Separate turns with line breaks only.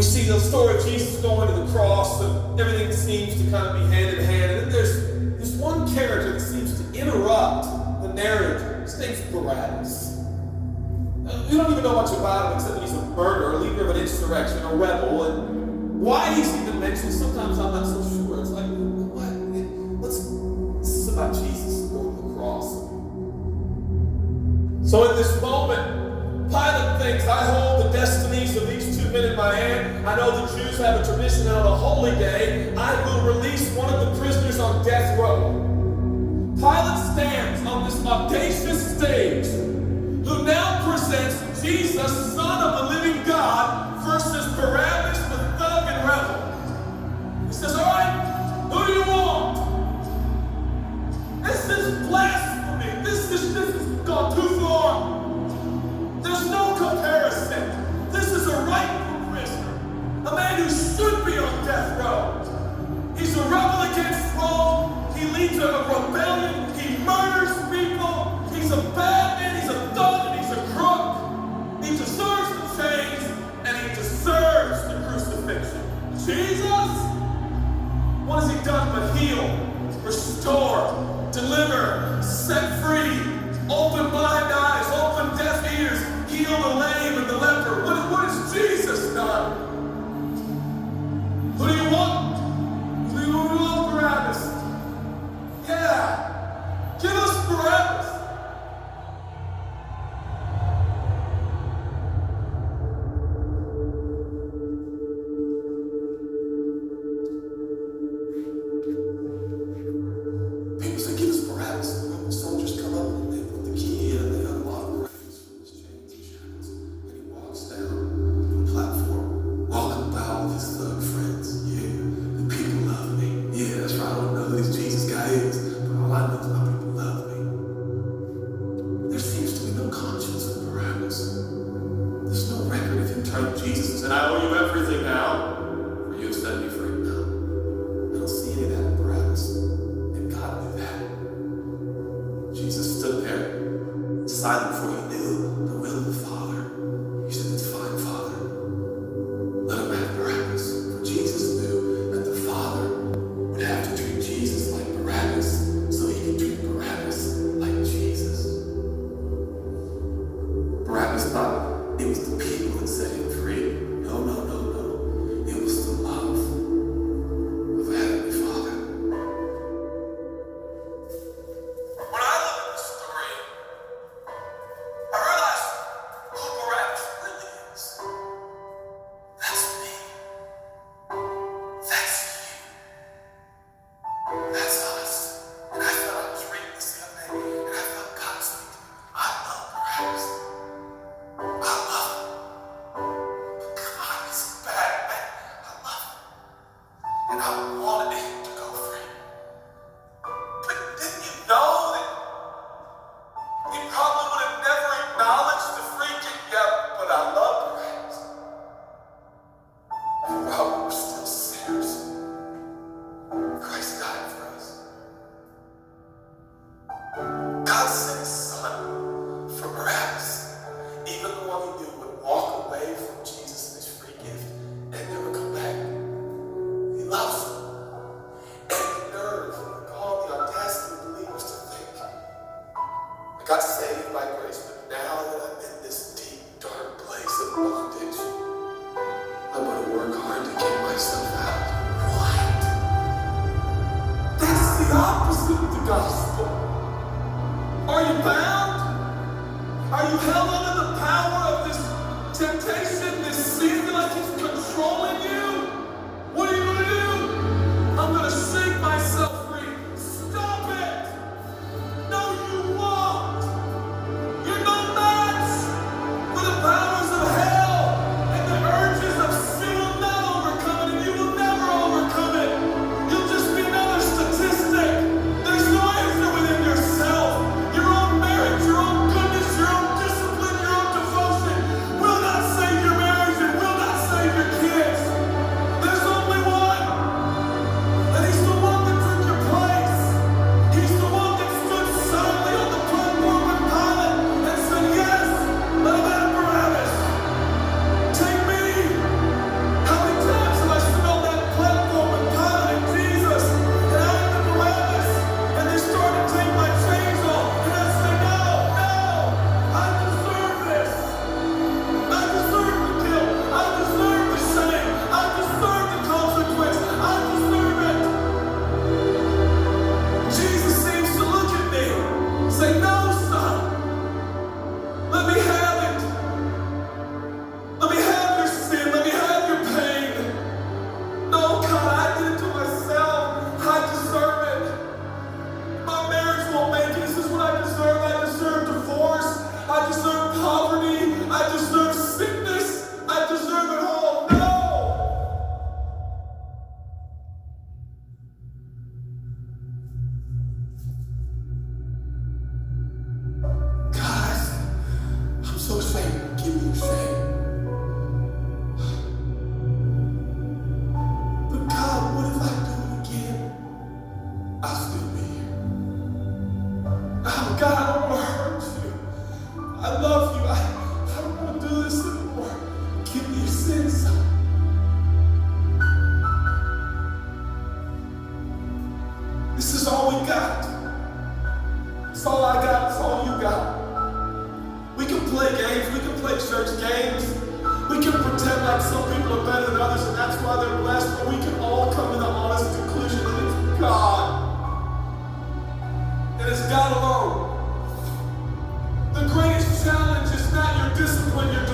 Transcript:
We see the story of Jesus going to the cross, and everything seems to kind of be hand in hand. And then there's one character that seems to interrupt the narrative. His name's Barabbas. We don't even know much about him except that he's a murderer, a leader of an insurrection, a rebel. And why he's even mentioned, sometimes I'm not so sure. It's like, what? This is about Jesus going to the cross. So in this moment, Pilate thinks, I hold the destinies of these two men in my hand. I know the Jews have a tradition on a holy day. I will release one of the prisoners on death row. Pilate stands on this audacious stage, who now presents Jesus, Son of the living God, versus Barabbas, the thug and rebel. He says, all right, who do you want? This is blasphemy. This has gone too far. There's no comparison. This is a rightful prisoner, a man who should be on death row. He's a rebel against Rome. He leads a rebellion. He murders people. He's a bad man. He's a thug and he's a crook. He deserves the chains and he deserves the crucifixion. Jesus? What has he done but heal, restore, deliver, set free, open blind eyes, open deaf ears, heal the lame and the leper? What has Jesus done? Who do you want? Who do you want, Barabbas? Yeah, give us Barabbas. People say, give us Barabbas. The soldiers come up and they put the key in and they unlock Barabbas from his chains and shackles. And he walks down the platform, walking about with his thug friends. Yeah, the people love me. Yeah, that's right. I don't know who this Jesus guy is, but all I know is my people love me. There seems to be no conscience in Barabbas. There's no record of him turning to Jesus and saying, I owe you everything now, for you have set me free. No, I don't see any of that in Barabbas. And God knew that. Jesus stood there, silent, for he knew the will of the Father. He said, it's fine, Father. Let him have Barabbas. For Jesus knew that the Father would have to treat Jesus like Barabbas so he could treat Barabbas like Jesus. Barabbas thought it was the people that set him free. No. It was the love of Heavenly Father. When I look at this story, I realize who Barabbas really is. That's me. That's you. That's us. And I felt I was reading this the other day, and I felt God speak to me. I love Barabbas. I love him. God, he's a bad man. I love him. And I wanted him to go free. But didn't you know that he probably would have never acknowledged the free kick? Yeah, but I love Barabbas. And while we were still sinners, Christ died for us. God sent his son for Barabbas, even the one he knew would walk away from Jesus and his free gift and never come back. He loves him. And the nerve, the gall, the audacity of believers to think, I got saved by grace, but now that I'm in this deep, dark place of bondage, I'm going to work hard to get myself out. What? That's the opposite of the gospel. Are you bound? Are you held under the power of this temptation, this sin, like it's controlling you? What are you going to do? I'm going to shake myself free. Stop it! No, you won't! You're no match for the powers of hell, and the urges of sin will not overcome it, and you will never overcome it. You'll just be another statistic. There's no answer within yourself. Your own merit, your own goodness, your own discipline, your own devotion will not save your marriage and will not save your kids. So Satan, give me your shame. But God, what if I do it again? I'll still be here. Oh God, I don't want to hurt you. I love you. I don't want to do this anymore. Give me your sins. This is all we got. It's all I got. It's all you got. We can play games. We can play church games. We can pretend like some people are better than others and that's why they're blessed, but we can all come to the honest conclusion that it's God. And it's God alone. The greatest challenge is not your discipline, your